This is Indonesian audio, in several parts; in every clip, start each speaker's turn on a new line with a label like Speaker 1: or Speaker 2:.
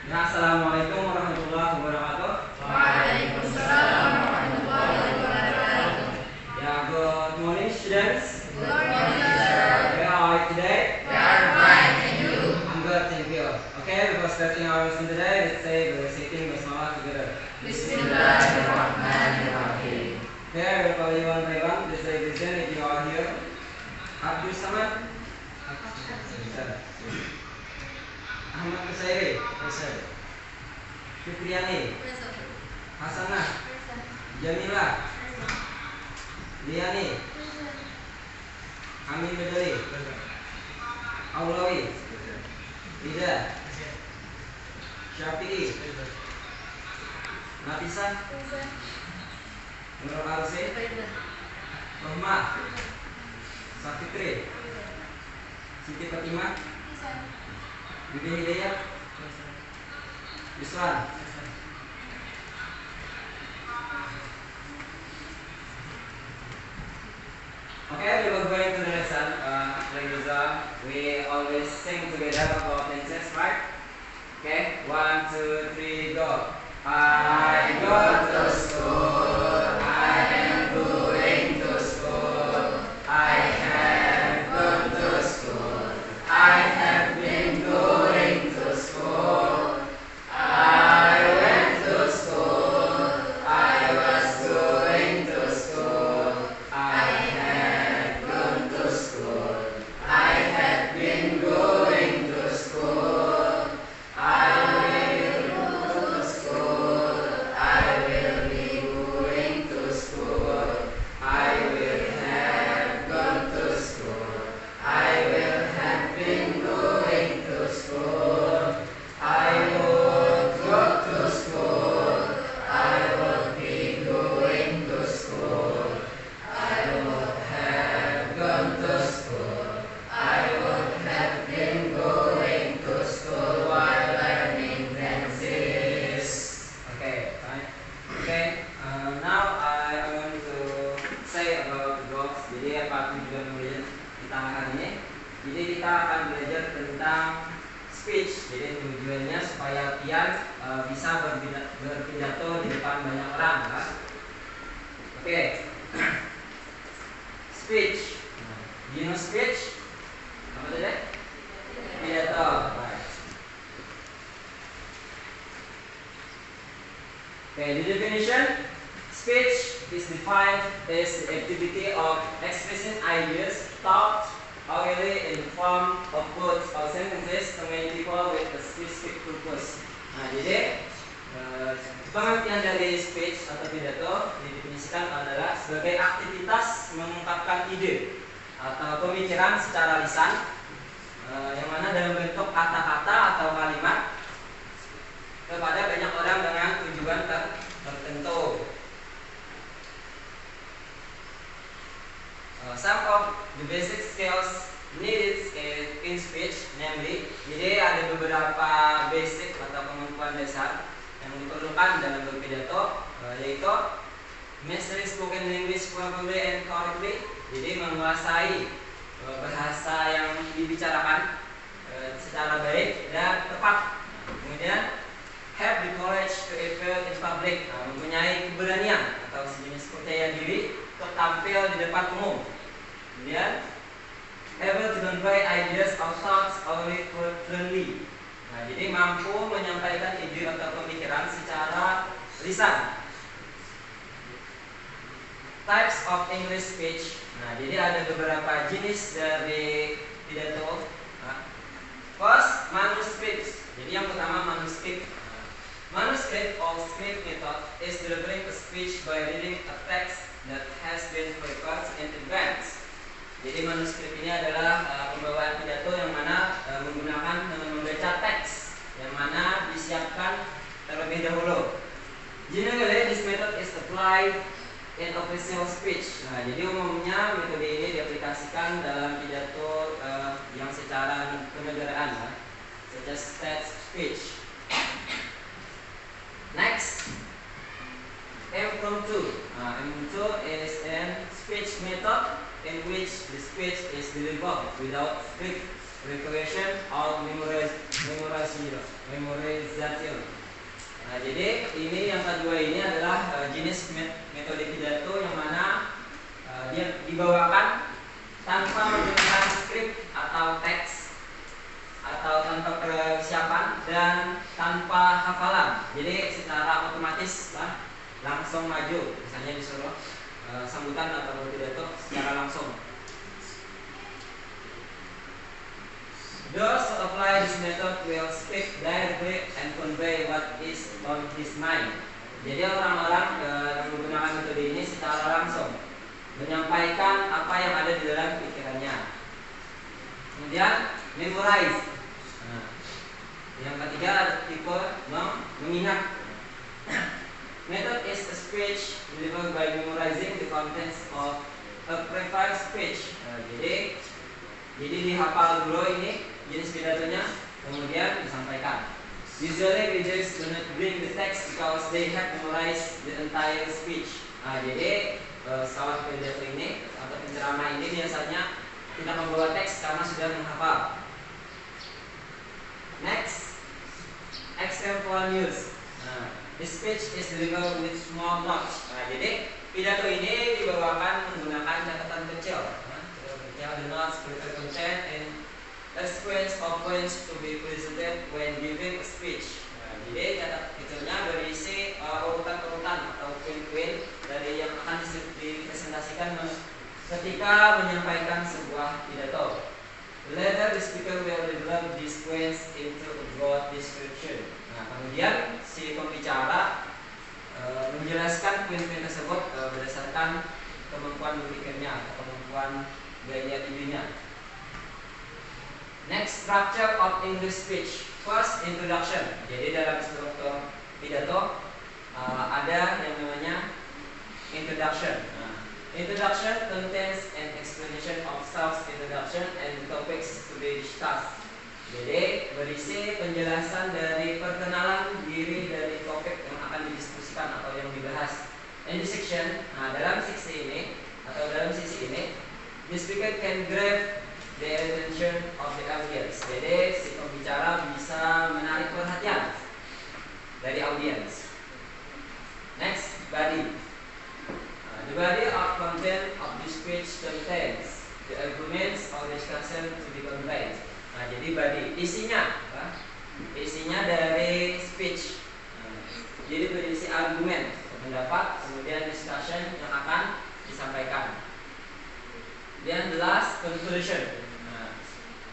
Speaker 1: Ya, assalamualaikum warahmatullahi wabarakatuh.
Speaker 2: Waalaikumsalam warahmatullahi wabarakatuh.
Speaker 1: Ya, good morning, students.
Speaker 2: Good morning, sir.
Speaker 1: Where are you today?
Speaker 2: We are fine, and you?
Speaker 1: I'm good, thank you. Okay, before starting our lesson today, let's say the reciting basmalah together.
Speaker 2: Bismillahirrahmanirrahim.
Speaker 1: Okay, everybody one by one, please say listen if you are here. Abdul Samad. Ahmad Kusairi. Fitriani. Hasanah. Jamila. Liani. Amin Bedali. Aulawi. Ida. Syafi'i. Nafisa. Nurul Arsi. Rahmat. Safitri. Siti Fatimah. Bibi Hidayat. Yusran. Okay, we will going to the lesson. Like usual, we always sing together about tenses, right? Okay, 1, 2, 3, go. I go to school. I am going to school. I have gone to school. I have been going to school. I went to school. I was going to school. I have gone to school. I have been going to school. I will go to school. I will be going to school. I will have gone to school. I will have been going to school. I would go to school. I would be going to school. I would have gone to school. I would have been going to school while learning tenses. Okay, fine. Okay, now I want to say about the goals. Jadi apa tujuan belajar kita hari ini? Jadi kita akan belajar tentang speech. Jadi tujuannya supaya kalian bisa berpidato di depan banyak orang, kan? Oke. Speech. Do you know speech? Apa tadi? Pidato. Right. Okay, the definition. Speech is defined as the activity of expressing ideas, thoughts, orally in the form of words or sentences to many people with a specific purpose. Nah, jadi pengertian dari speech atau pidato didefinisikan adalah sebagai aktivitas mengungkapkan ide atau pemikiran secara lisan, yang mana dalam bentuk kata-kata atau kalimat kepada banyak orang dengan tujuan tertentu. Some of the basic skills needed in speech, namely, jadi ada beberapa basic atau kemampuan dasar yang diperlukan dalam berpidato, yaitu mastering spoken language properly and correctly, jadi menguasai bahasa yang dibicarakan secara baik dan tepat. Kemudian have the courage to appear in public, mempunyai keberanian atau sejenis percaya diri untuk tampil di depan umum. Kemudian able to convey ideas or thoughts orally. Nah, jadi mampu menyampaikan ide atau pemikiran secara lisan. Types of English speech. Nah, jadi ada beberapa jenis dari pidato. First, manuscript. Jadi yang pertama manuscript. Manuscript or script method is delivering a speech by reading a text that has been prepared in advance. Jadi manuskrip ini adalah pembawaan pidato yang mana menggunakan membaca teks yang mana disiapkan terlebih dahulu. Generally, this method is applied in official speech. Nah, jadi umumnya metode ini diaplikasikan dalam pidato yang secara kenegaraan, such as state speech. Next, impromptu. Impromptu is an speech method in which the speech is delivered without script preparation or memorization. Nah, jadi ini yang kedua ini adalah jenis metode pidato yang mana dia dibawakan tanpa menggunakan skrip atau teks atau tanpa persiapan dan tanpa hafalan. Jadi secara otomatis langsung maju, misalnya disuruh sambutan atau pidato secara langsung. Those who apply this method will speak directly and convey what is on his mind. Jadi orang-orang yang menggunakan metode ini secara langsung menyampaikan apa yang ada di dalam pikirannya. Kemudian memorize. Nah, yang ketiga tipe mengingat. Method is a speech delivered by memorizing the contents of a prepared speech. Nah, jadi dihafal dulu ini jenis pidatonya, kemudian disampaikan. Usually readers do not bring the text because they have memorized the entire speech. Nah, jadi kawan pidato ini atau penceramah ini biasanya tidak membawa teks karena sudah menghafal. Next, example news. Nah, the speech is delivered with small notes. Nah, jadi pidato ini dibawakan menggunakan catatan kecil. The notes prepare content and a sequence of points to be presented when giving a speech. Nah, jadi catatan kecilnya berisi urutan-urutan atau poin-poin dari yang akan dipresentasikan ketika menyampaikan sebuah pidato. Later, the speaker will develop these points into a broad description. Nah, kemudian si pembicara menjelaskan poin-poin tersebut berdasarkan kemampuan berpikirnya atau kemampuan gaya idenya. Next, structure of English speech. First, introduction. Jadi dalam struktur pidato ada yang namanya introduction. Introduction contains an explanation of self-introduction and topics to be discussed. Jadi berisi penjelasan dari perkenalan diri dari topik yang akan didiskusikan atau yang dibahas. In this section, dalam sisi ini, the speaker can grab the attention of the audience. Jadi si pembicara bisa menarik perhatian dari audiens. Next, body. The body of content of the speech contains the arguments or discussion to be conveyed. Nah, jadi body isinya dari speech. Jadi berisi argumen, pendapat, kemudian discussion yang akan disampaikan. Then the last, conclusion.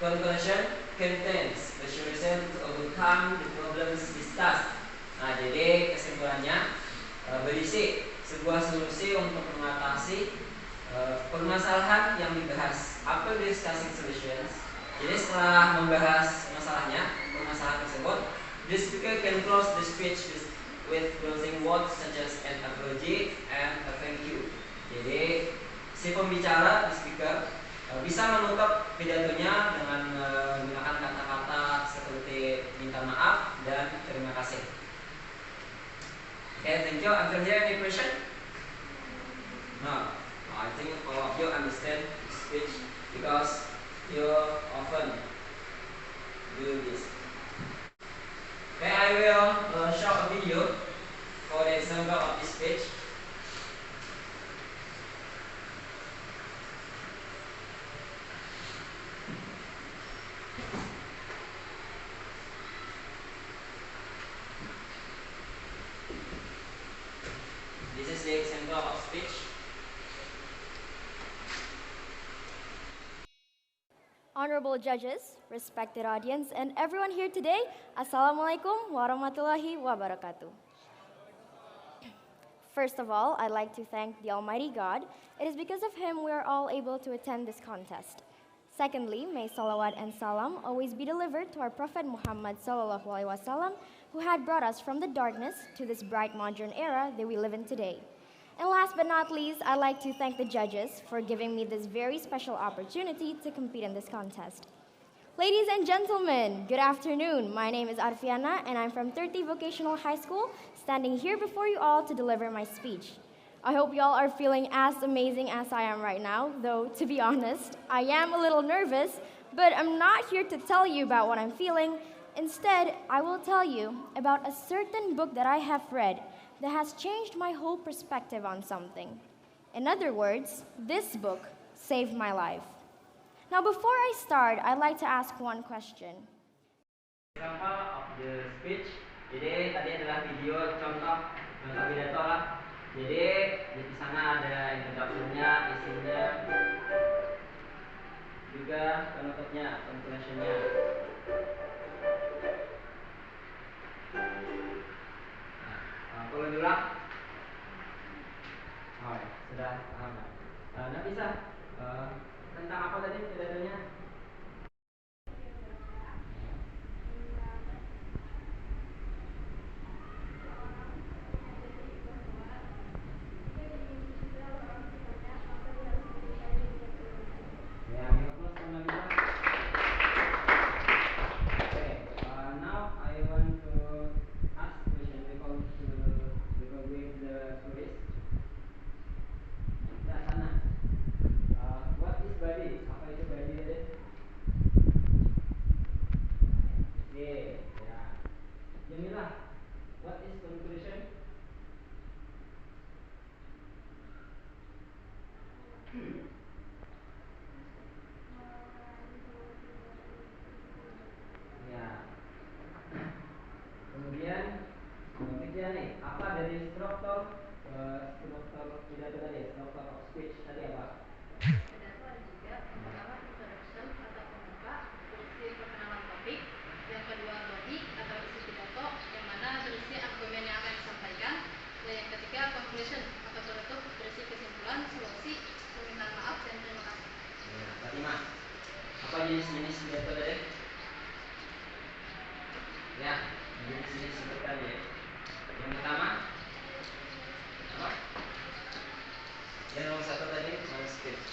Speaker 1: Conclusion contains the solution to overcome the problems discussed. Nah, jadi kesimpulannya berisi sebuah solusi untuk mengatasi permasalahan yang dibahas. After discussing solutions, jadi setelah membahas permasalahan tersebut, the speaker can close the speech with closing words such as an apology and a thank you. Jadi si pembicara, the speaker, bisa menutup pidatonya dengan menggunakan kata-kata seperti minta maaf dan terima kasih. Okay, thank you. Until here, any question? No. I think all of you understand speech because you often do this. Okay, I will show a video for the example of this speech. This is the example of speech.
Speaker 3: Honorable judges, respected audience, and everyone here today, Assalamualaikum warahmatullahi wabarakatuh. First of all, I'd like to thank the Almighty God. It is because of Him we are all able to attend this contest. Secondly, may salawat and salam always be delivered to our Prophet Muhammad sallallahu alaihi wasallam, who had brought us from the darkness to this bright modern era that we live in today. And last but not least, I'd like to thank the judges for giving me this very special opportunity to compete in this contest. Ladies and gentlemen, good afternoon. My name is Arfiana, and I'm from 30 Vocational High School, standing here before you all to deliver my speech. I hope you all are feeling as amazing as I am right now, though, to be honest, I am a little nervous, But I'm not here to tell you about what I'm feeling. Instead, I will tell you about a certain book that I have read that has changed my whole perspective on something. In other words, this book saved my life. Now, before I start, I'd like to ask one question.
Speaker 1: Example of the speech. Jadi tadi adalah video contoh pidato lah. Jadi di sana ada introduction-nya, isinya, juga penutupnya, conclusion-nya. Kalau dulu oh, sudah paham. Nafisa, tentang apa tadi pidatonya? Apa dari struktur pidato tadi, struktur of speech tadi apa?
Speaker 2: Pidato ada tiga. Pertama introduction atau pembuka, berisi perkenalan topik. Yang kedua body atau isi pidato, yang mana berisi argumen yang akan disampaikan. Dan yang ketiga conclusion atau penutup, berisi kesimpulan, solusi, permintaan maaf dan terima kasih.
Speaker 1: Fatimah, apa jenis-jenis pidato tadi? Ya, jenis-jenis sebutkan ya. Yang pertama apa? Yang nomor satu tadi speech.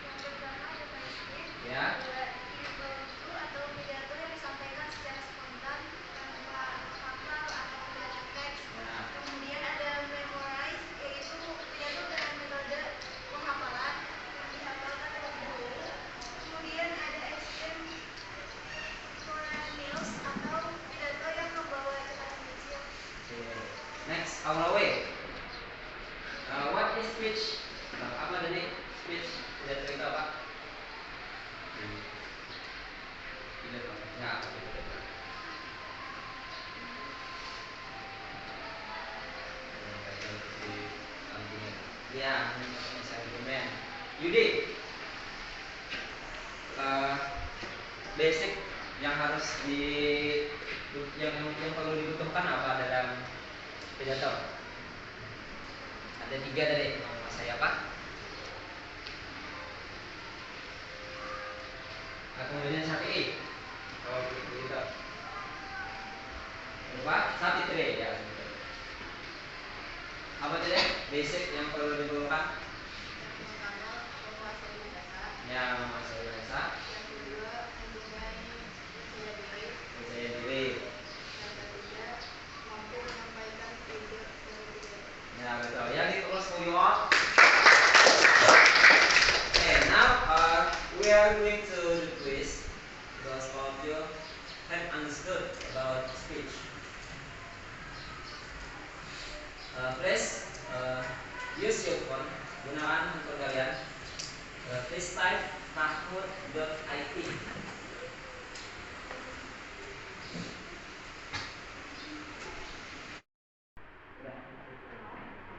Speaker 4: Yang pertama adalah speech.
Speaker 1: Ya.
Speaker 4: Itu atau pidato yang disampaikan secara spontan tanpa fakta atau penjelasan teks.
Speaker 1: Ya.
Speaker 4: Kemudian ada memorize, yaitu pidato dengan metode penghafalan yang dihafalkan terlebih dahulu. Kemudian ada extemporaneous atau pidato yang membawa catatan kecil.
Speaker 1: Next, Aula W. What is speech? Apa tadi speech? Pidato itu apa? Pidato. Ya, pidato. Ya, argumen. Yudi, basic yang harus yang perlu dibutuhkan apa dalam pidato? Ada tiga tadi. Saya apa? Kemudian Syafi'i. Oh, begitu. Apa? Sapitri ya. Apa tadi? Basic yang perlu diperlukan?
Speaker 2: Yang pertama menguasai bahasa.
Speaker 1: Ya, menguasai bahasa.
Speaker 2: Yang kedua mempunyai percaya diri.
Speaker 1: Percaya diri.
Speaker 2: Yang ketiga mampu menyampaikan ide dan ide.
Speaker 1: Ya, betul. Ya, terus for you all. Okay, now we are going to the quiz because all of you have understood about speech. Please use your phone, gunakan handphone kalian. Please type mahmud.it.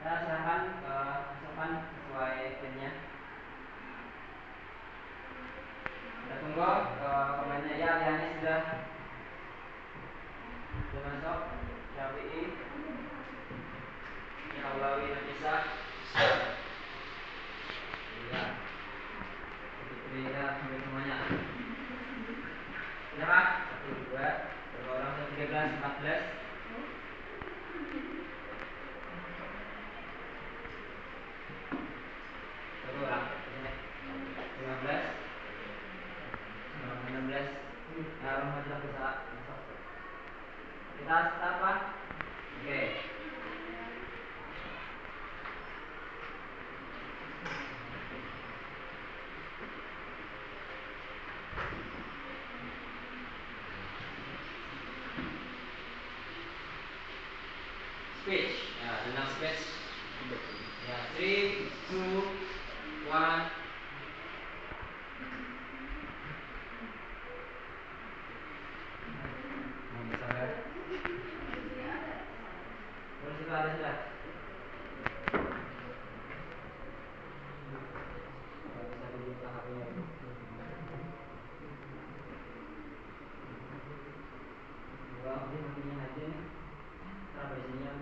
Speaker 1: Ya, silahkan masukkan sesuai pinnya. Kita tunggu komennya. Ya, lihatnya sudah masuk. Syafi'i, ya Aulawi Nafisa. Iya. Kita sampai semuanya. Silakan. 1, 2, berapa orang? 13, 14. Satu orang. 15, 16. Ya, orang sudah bisa masuk. Kita start Pak. Oke. Oke, makinnya aja nih. Kenapa di sini yang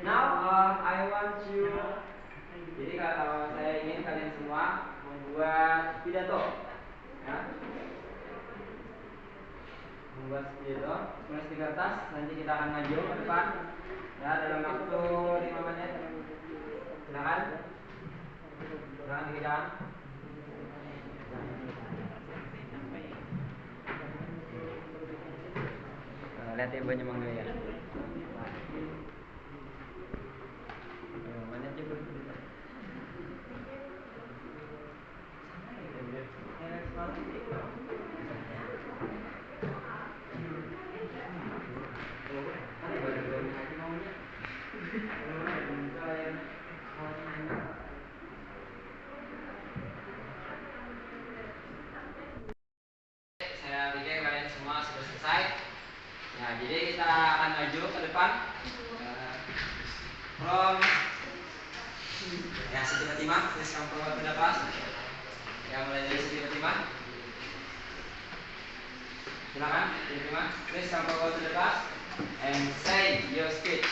Speaker 1: Now I want you. Jadi kalau saya ingin kalian semua membuat pidato, ya. Membuat pidato, tulis di kertas. Nanti kita akan maju ke depan, ya dalam waktu 5 menit. Silakan, silakan dikerjakan. Lihat ibunya menggaya. Mana coba? Saya pikir kalian semua sudah selesai. Ya, jadi kita akan maju ke depan. From ya Siti Fatimah, please come forward to the class. Ya, mulai dari Siti Fatimah. Silakan, Siti Fatimah, please come forward to the class and say your speech.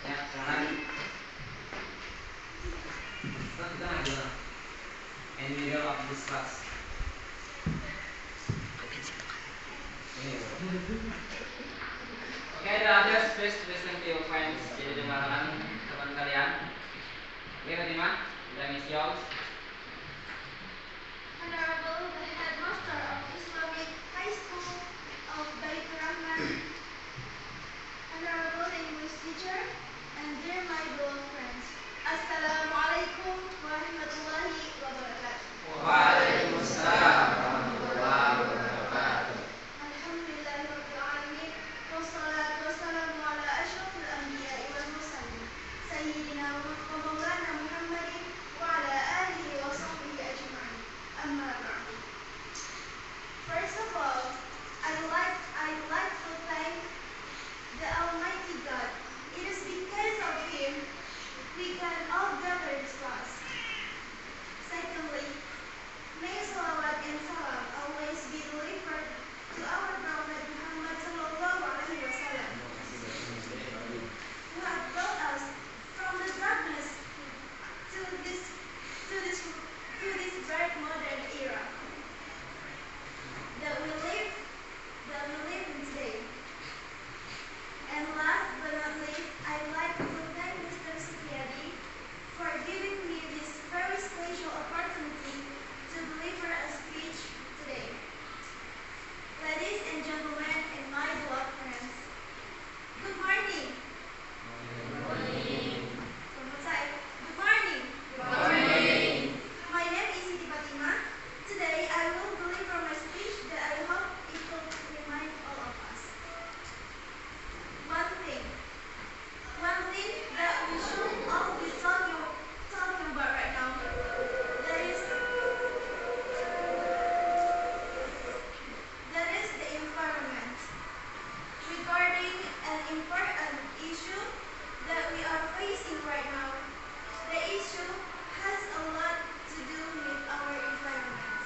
Speaker 1: Ya, silakan. Kita maju in the middle of this class. Okay, the others, please listen to your friends. Jadi dengarkan teman kalian. Oke, Fatimah, time is yours.
Speaker 4: Honorable the headmaster of Islamic High School of Baitur Rahman, honorable English teacher, and dear my beloved friends. Assalamualaikum warahmatullahi wabarakatuh.
Speaker 1: Waalaikumsalam warahmatullahi wabarakatuh.
Speaker 4: Alhamdulillahirabbil alamin wassalatu wassalamu ala asyrafil anbiya'i wal mursalin sayyidina wa maulana Muhammadin wa ala alihi wa sahbihi ajma'in. Amma ba'du. First of all, I'd like to thank the Almighty God. It is because of Him we can all gather this class. Secondly, may salawat and salam always be delivered to our Prophet Muhammad sallallahu alaihi wasallam, who have brought us from the darkness to this bright modern era that we live in today. And last but not least, I'd like to thank Mr. Supriyadi for giving me this very special opportunity to deliver a speech today. Ladies and gentlemen, and my beloved friends, good morning. Selamat siang. Good morning. My name is Siti Fatimah. Today I will deliver my speech that I hope it will remind all of us. One thing that we should all be talking about right now, that is the environment. Regarding an important issue that we are facing right now, the issue has a lot to do with our environment.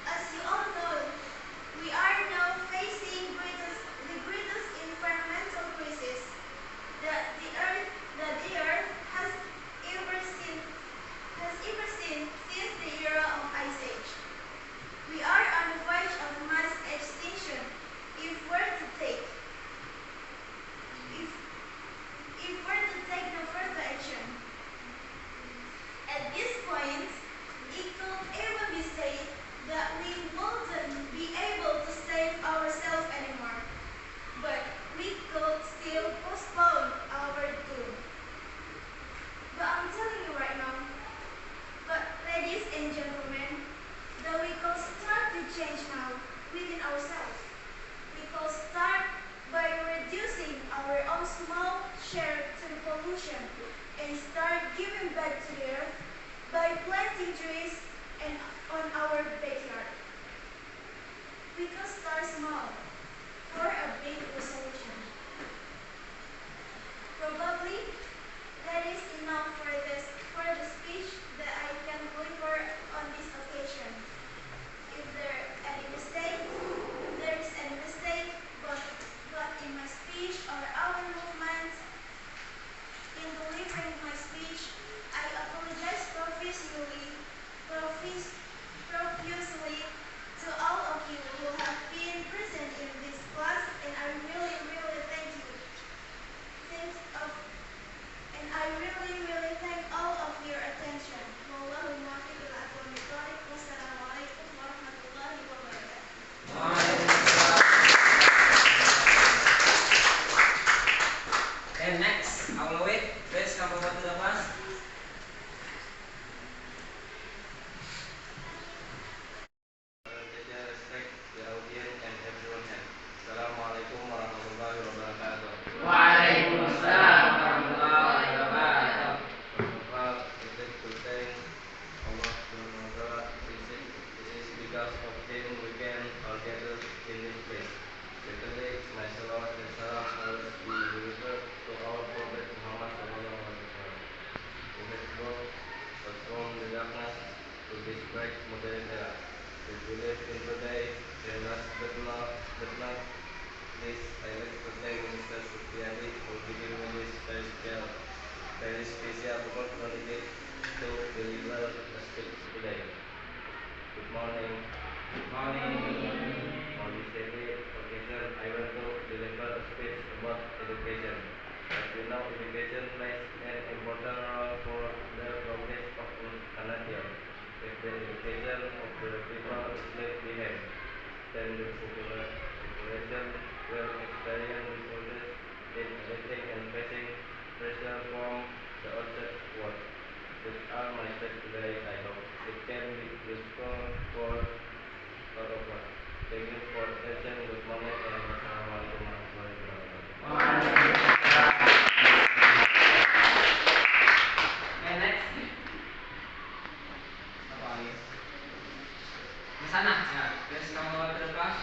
Speaker 4: As you all know, we are now facing the greatest environmental crisis that the earth has ever seen since the era of Ice Age. We are on the verge of mass extinction if we're to take no further action. At this point, it could even be said that we wouldn't be able to save ourselves anymore, but we could still postpone our doom. But I'm telling you right now, ladies and gentlemen, that we could start to change now within ourselves. We could start by reducing our own small share to the pollution and start giving back to the earth by planting trees and on our backyard. We could start small for a big resolution. Probably that is enough for the speech that I can deliver on this occasion. If there is any mistake, but in my speech or our movements in delivering my speech, I apologize profusely to all of you who have been present in this class, and I really, really thank you. Thanks of And I really, really thank all of your attention. Wallahu muwaffiq ila aqwamit thoriq. Wassalamualaikum warahmatullahi wabarakatuh.
Speaker 1: And next, our wait. Please come over to the class. Respect the audience and everyone else. Assalamualaikum warahmatullahi wabarakatuh. Waalaikumsalam warahmatullahi wabarakatuh. First of all, I'd like to thank Allah Subhanahu wa Ta'ala. It is because of Him we can all gather in this place. Secondly, my salawat and salam always be delivered to our Prophet Muhammad Sallallahu Alaihi Wasallam, who has brought us from the darkness to this bright modern era. If we live in today, then last but not least, I like to thank Mr. Supriyadi for giving me this very special opportunity to deliver a speech today. Good morning. Good morning. On this occasion, I want to deliver a speech about education. As we know, education plays an important role for the progress of a nation. If the education of the people is left behind, then the population will experience difficulties in adapting and facing pressure from the outside world. These are my steps today. I hope it can be useful for all of us. Thank you for attention. Good morning and wassalamualaikum warahmatullahi wabarakatuh. And next, apa lagi? Di sana, ya. Please come over to the class.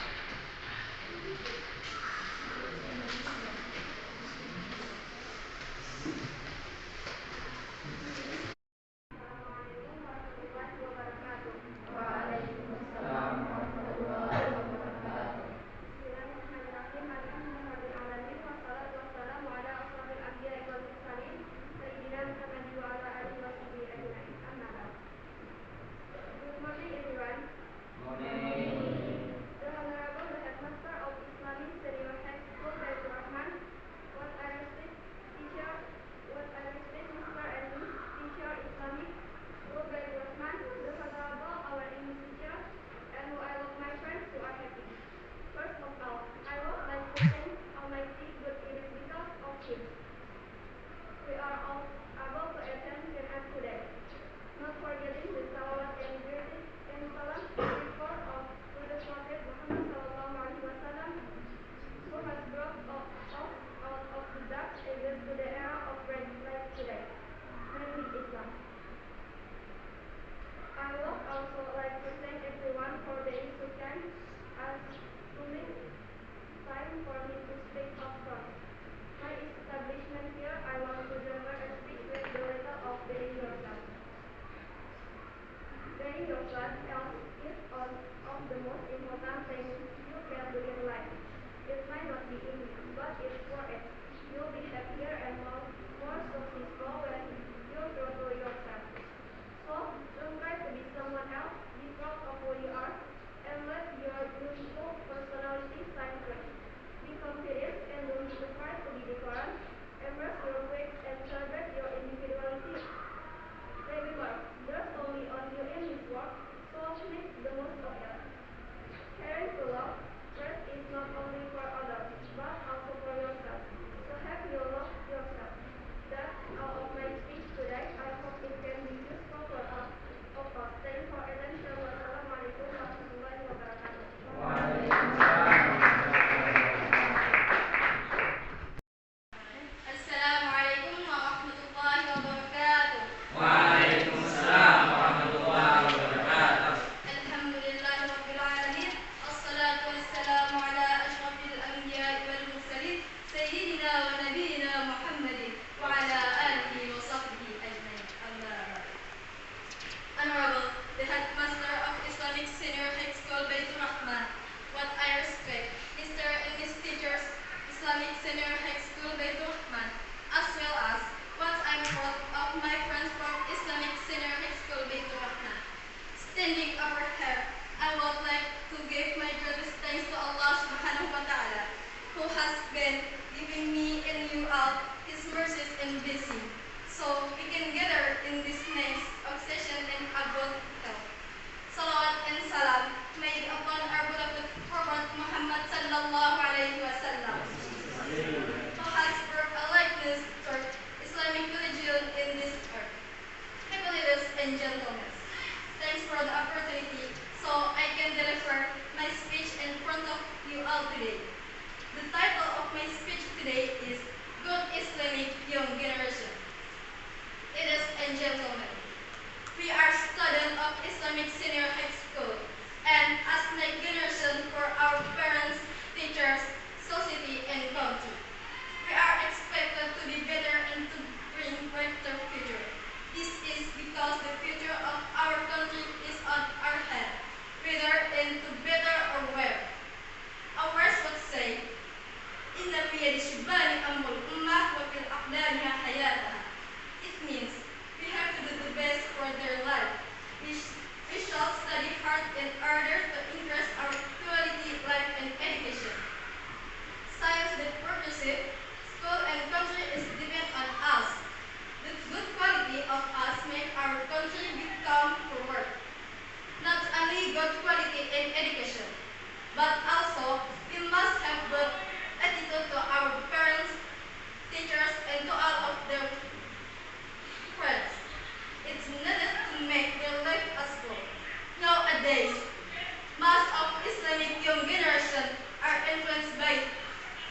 Speaker 2: generation are influenced by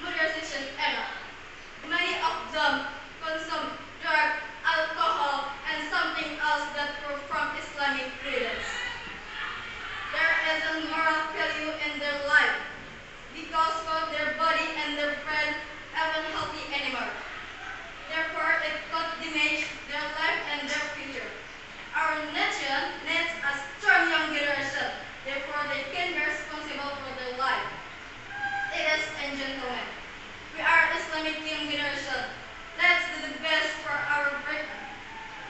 Speaker 2: modernization era. Many of them consume drug, alcohol, and something else that prove from Islamic credence. There is a moral value in their life because both their body and their brain aren't healthy anymore. Therefore, it could diminish their life and their future. Our nation needs a strong young generation. Therefore, they can be responsible for their life. Ladies and gentlemen, we are Islamic young generation. Let's do the best for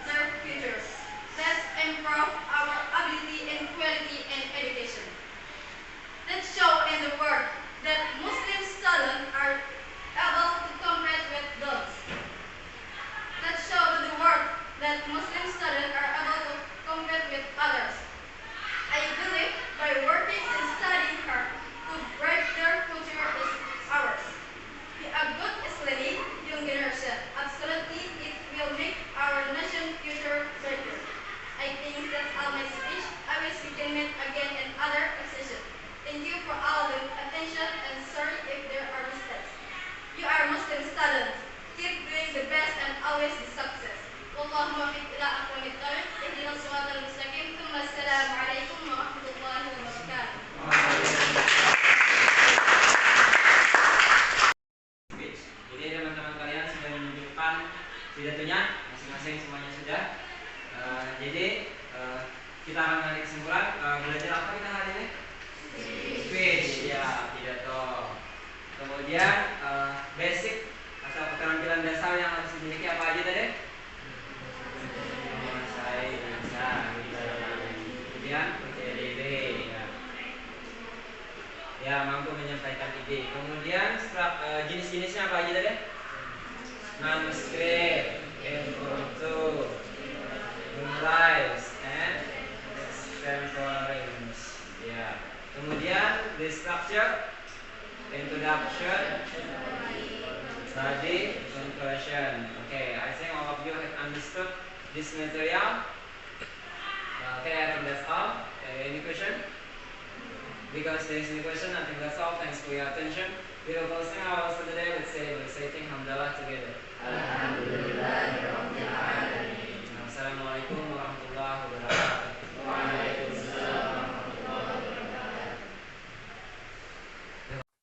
Speaker 2: their futures. Let's improve our ability and quality in education. Let's show in the world that Muslim students are able to compete with those. Let's show to the world that Muslim students are able to compete with others. I believe by working and studying hard to break their future is ours. Be a good Islamic young generation. Absolutely, it will make our nation future better. I think that's all my speech. I wish we can meet again in other occasions. Thank you for all the attention and sorry if there are mistakes. You are Muslim students. Keep doing the best and always be success. Wallahumma fiq ila aqwamit tariq. Ihdinas siratal mustaqim. Assalamualaikum warahmatullahi wabarakatuh.
Speaker 1: Jadi teman-teman kalian sudah menunjukkan pidatonya masing-masing, semuanya sudah. Jadi kita akan menarik kesimpulan. Belajar apa kita hari ini? Speech, ya, pidato. Kemudian basic atau keterampilan dasar yang harus dimiliki apa aja tadi? Menguasai bahasa. Kemudian percaya diri, ya, mampu menyampaikan ide. Kemudian jenis-jenisnya apa aja tadi? Manuskrip, impromptu, memorize, and extemporaneous. Ya. Kemudian the structure, introduction, study, conclusion. Okay, I think all of you have understood this material. Okay, I think that's all. Any question? Because there is any question, I think that's all. Thanks for your attention. We will closing our lesson today with reciting Hamdalah together. Assalamualaikum warahmatullahi wabarakatuh.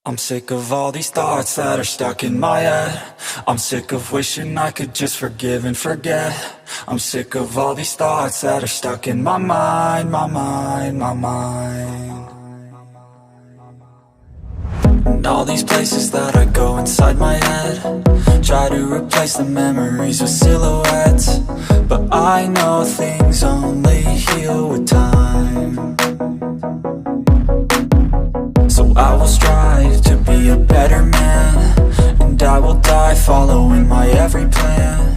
Speaker 5: I'm sick of all these thoughts that are stuck in my head. I'm sick of wishing I could just forgive and forget. I'm sick of all these thoughts that are stuck in my mind, my mind, my mind. And all these places that I go inside my head, try to replace the memories with silhouettes, but I know things only heal with time. So I will strive to be a better man, and I will die following my every plan.